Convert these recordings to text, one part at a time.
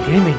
gaming.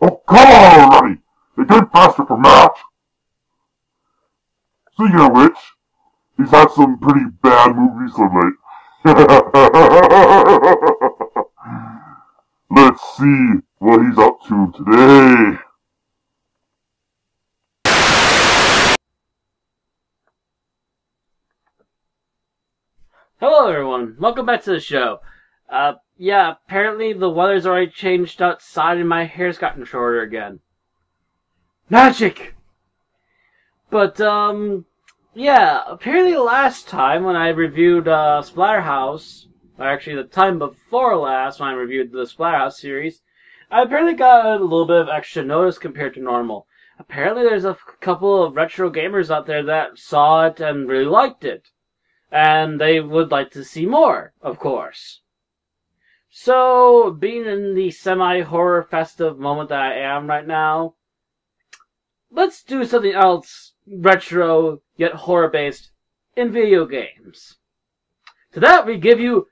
Oh, come on already! It came faster for Matt! Speaking of which, he's had some pretty bad movies of late. Let's see what he's up to today. Hello everyone, welcome back to the show. Yeah, apparently the weather's already changed outside and my hair's gotten shorter again. Magic! But, yeah, apparently last time when I reviewed, Splatterhouse, or actually the time before last when I reviewed the Splatterhouse series, I apparently got a little bit of extra notice compared to normal. Apparently there's a couple of retro gamers out there that saw it and really liked it. And they would like to see more, of course. So, being in the semi-horror festive moment that I am right now, let's do something else retro, yet horror-based, in video games. To that, we give you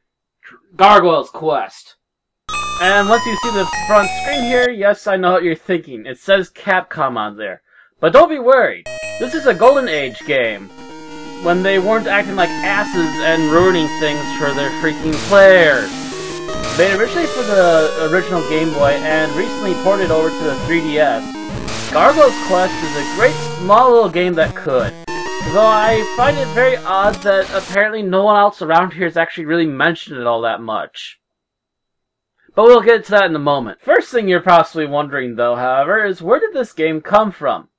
Gargoyle's Quest. And once you see the front screen here, yes, I know what you're thinking. It says Capcom on there. But don't be worried. This is a Golden Age game, when they weren't acting like asses and ruining things for their freaking players. Made originally for the original Game Boy and recently ported over to the 3DS, Gargoyle's Quest is a great small little game that could. Though I find it very odd that apparently no one else around here has actually really mentioned it all that much. But we'll get to that in a moment. First thing you're possibly wondering though, however, is where did this game come from?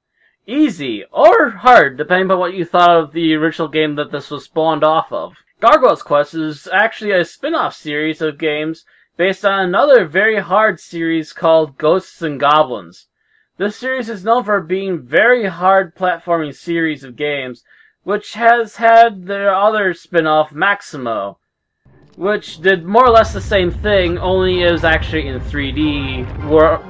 Easy, or hard, depending on what you thought of the original game that this was spawned off of. Gargoyle's Quest is actually a spin-off series of games based on another very hard series called Ghosts and Goblins. This series is known for being very hard platforming series of games, which has had their other spin-off Maximo, which did more or less the same thing, only it was actually in 3D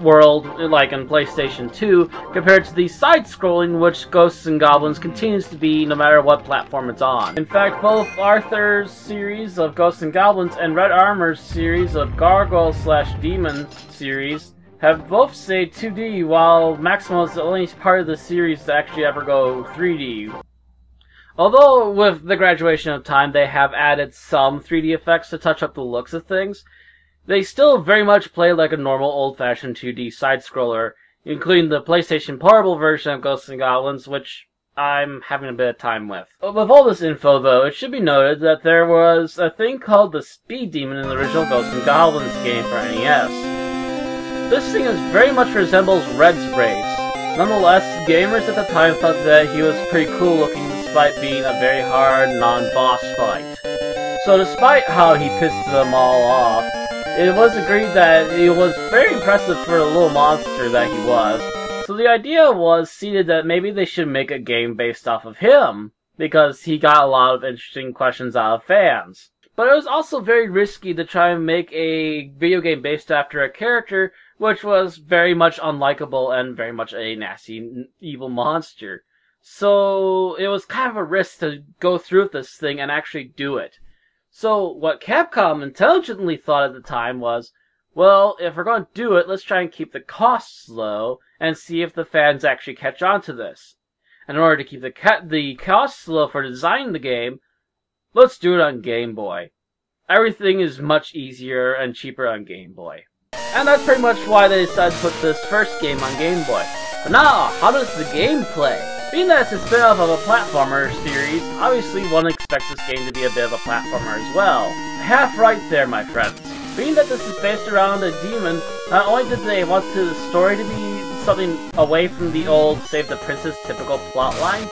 world, like on PlayStation 2, compared to the side-scrolling which Ghosts and Goblins continues to be no matter what platform it's on. In fact, both Arthur's series of Ghosts and Goblins and Red Armor's series of Gargoyle/Demon series have both stayed 2D, while Maximo is the only part of the series to actually ever go 3D. Although, with the graduation of time, they have added some 3D effects to touch up the looks of things, they still very much play like a normal old-fashioned 2D side-scroller, including the PlayStation Portable version of Ghosts and Goblins, which I'm having a bit of time with. With all this info, though, it should be noted that there was a thing called the Speed Demon in the original Ghosts and Goblins game for NES. This thing very much resembles Red's Race. Nonetheless, gamers at the time thought that he was pretty cool looking despite being a very hard, non-boss fight. So despite how he pissed them all off, it was agreed that he was very impressive for a little monster that he was. So the idea was seeded that maybe they should make a game based off of him, because he got a lot of interesting questions out of fans. But it was also very risky to try and make a video game based after a character which was very much unlikable and very much a nasty, evil monster. So it was kind of a risk to go through with this thing and actually do it. So what Capcom intelligently thought at the time was, well, if we're going to do it, let's try and keep the costs low and see if the fans actually catch on to this. And in order to keep the costs low for designing the game, let's do it on Game Boy. Everything is much easier and cheaper on Game Boy. And that's pretty much why they decided to put this first game on Game Boy. But now, how does the game play? Being that it's a spin-off of a platformer series, obviously one expects this game to be a bit of a platformer as well. Half right there, my friends. Being that this is based around a demon, not only did they want the story to be something away from the old Save the Princess typical plotline,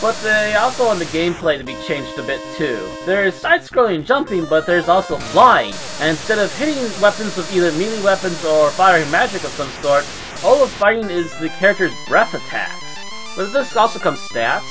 but they also want the gameplay to be changed a bit too. There's side-scrolling jumping, but there's also flying, and instead of hitting weapons with either melee weapons or firing magic of some sort, all the fighting is the character's breath attacks. With this also comes stats,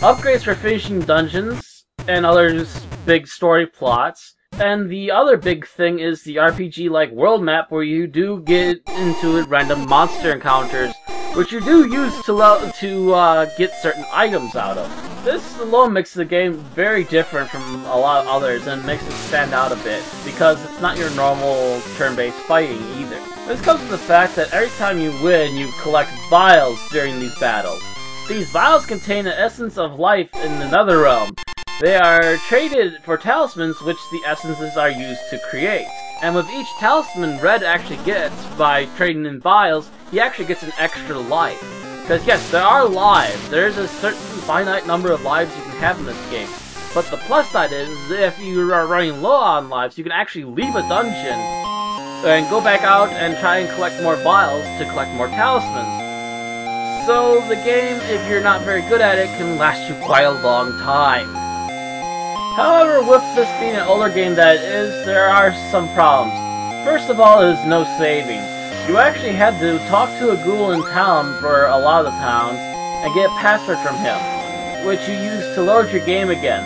upgrades for finishing dungeons, and other big story plots. And the other big thing is the RPG-like world map where you do get into random monster encounters, which you do use to get certain items out of. This alone makes the game very different from a lot of others and makes it stand out a bit, because it's not your normal turn-based fighting either. This comes from the fact that every time you win, you collect vials during these battles. These vials contain the essence of life in the Netherrealm. They are traded for talismans, which the essences are used to create. And with each talisman Red actually gets by trading in vials, he actually gets an extra life. Because yes, there are lives. There's a certain finite number of lives you can have in this game. But the plus side is, if you are running low on lives, you can actually leave a dungeon and go back out and try and collect more vials to collect more talismans. So the game, if you're not very good at it, can last you quite a long time. However, with this being an older game that it is, there are some problems. First of all is no saving. You actually had to talk to a ghoul in town for a lot of the towns and get a password from him, which you use to load your game again.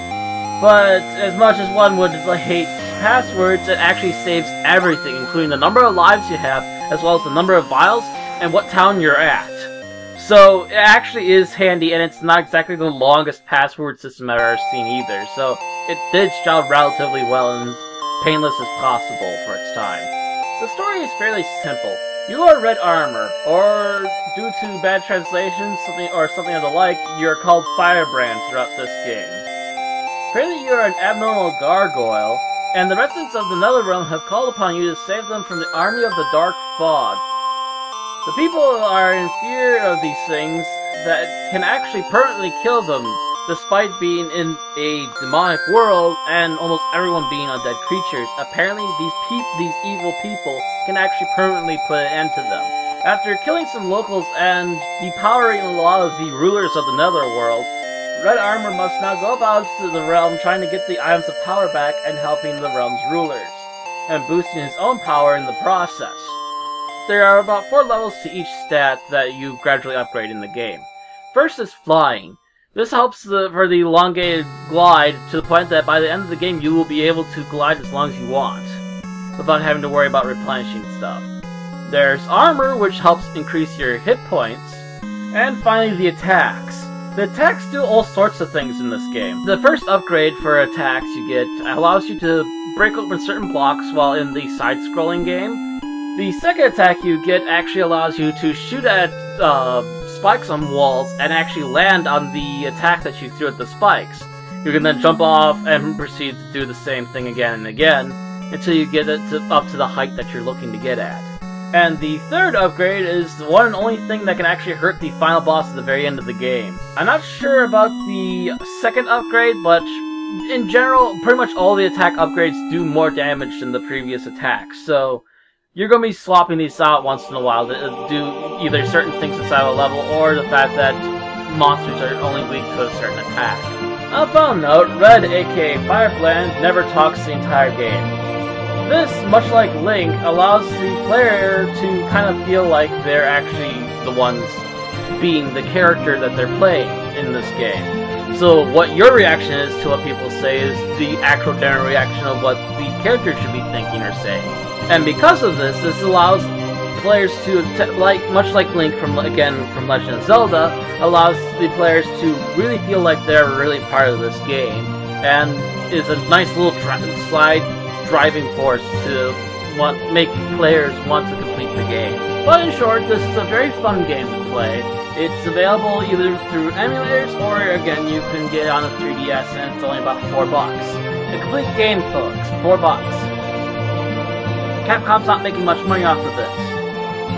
But as much as one would hate passwords, it actually saves everything, including the number of lives you have, as well as the number of vials and what town you're at. So it actually is handy, and it's not exactly the longest password system I've ever seen either, so it did its job relatively well and as painless as possible for its time. The story is fairly simple. You are Red Armor, or due to bad translations something of the like, you're called Firebrand throughout this game. Apparently you are an abnormal gargoyle, and the residents of the Netherrealm have called upon you to save them from the army of the Dark Fog. The people are in fear of these things that can actually permanently kill them, despite being in a demonic world and almost everyone being undead creatures. Apparently these evil people can actually permanently put an end to them. After killing some locals and depowering a lot of the rulers of the Netherworld, Red Armor must now go about to the realm trying to get the items of power back and helping the realm's rulers, and boosting his own power in the process. There are about 4 levels to each stat that you gradually upgrade in the game. First is flying. This helps for the elongated glide to the point that by the end of the game you will be able to glide as long as you want, without having to worry about replenishing stuff. There's armor, which helps increase your hit points. And finally the attacks. The attacks do all sorts of things in this game. The first upgrade for attacks you get allows you to break open certain blocks while in the side-scrolling game. The second attack you get actually allows you to shoot at spikes on walls and actually land on the attack that you threw at the spikes. You can then jump off and proceed to do the same thing again and again until you get it up to the height that you're looking to get at. And the third upgrade is the one and only thing that can actually hurt the final boss at the very end of the game. I'm not sure about the second upgrade, but in general, pretty much all the attack upgrades do more damage than the previous attacks, so you're going to be swapping these out once in a while to do either certain things inside a level or the fact that monsters are only weak to a certain attack. On a final note, Red, aka Firebrand, never talks the entire game. This, much like Link, allows the player to kind of feel like they're actually the ones being the character that they're playing in this game. So what your reaction is to what people say is the actual general reaction of what the character should be thinking or saying. And because of this, this allows players to, much like Link from Legend of Zelda, allows the players to really feel like they're really part of this game. and is a nice little slide driving force to make players want to complete the game. But in short, this is a very fun game to play. It's available either through emulators, or again, you can get it on a 3DS, and it's only about $4. The complete game, folks, $4. Capcom's not making much money off of this.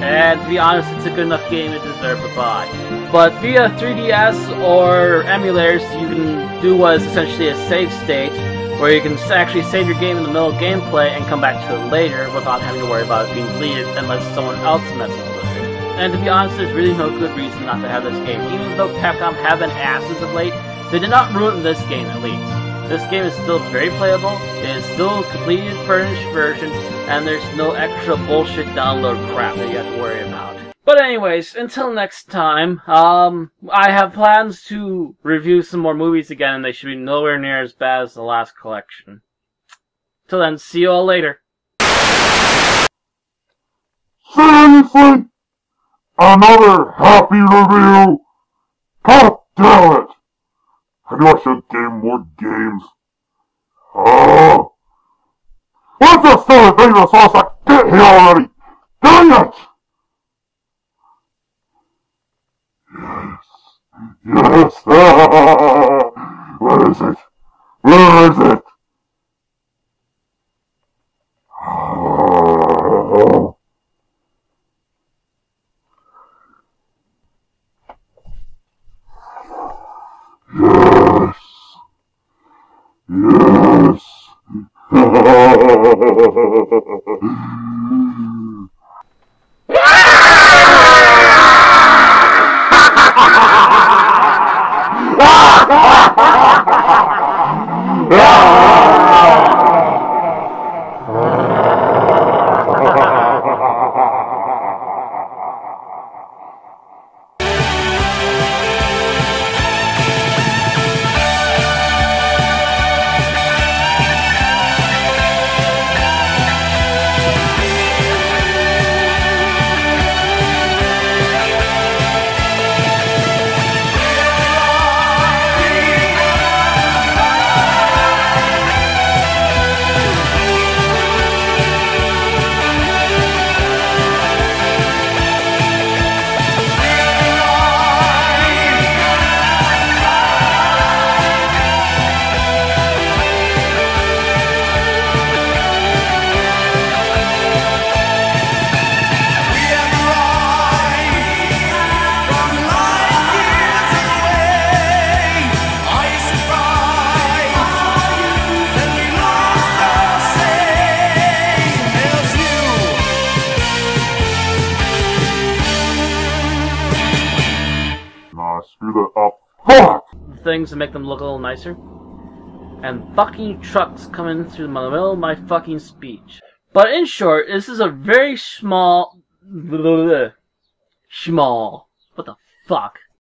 And to be honest, it's a good enough game to deserve a buy. But via 3DS or emulators, you can do what is essentially a save state, where you can actually save your game in the middle of gameplay and come back to it later without having to worry about it being deleted unless someone else messes with it. And to be honest, there's really no good reason not to have this game. Even though Capcom have been asses of late, they did not ruin this game at least. This game is still very playable, it is still a completely furnished version, and there's no extra bullshit download crap that you have to worry about. But anyways, until next time, I have plans to review some more movies again, and they should be nowhere near as bad as the last collection. Till then, see you all later. Seriously? Another happy review? God damn it! I knew I should game more games. Oh! What's the stupid thing that's supposed to get here already? Dang it! Yes! Where is it? Where is it? Oh. Yes! Screw that up. Fuck! Things to make them look a little nicer. And fucking trucks coming through the middle of my fucking speech. But in short, this is a very small... Small. What the fuck?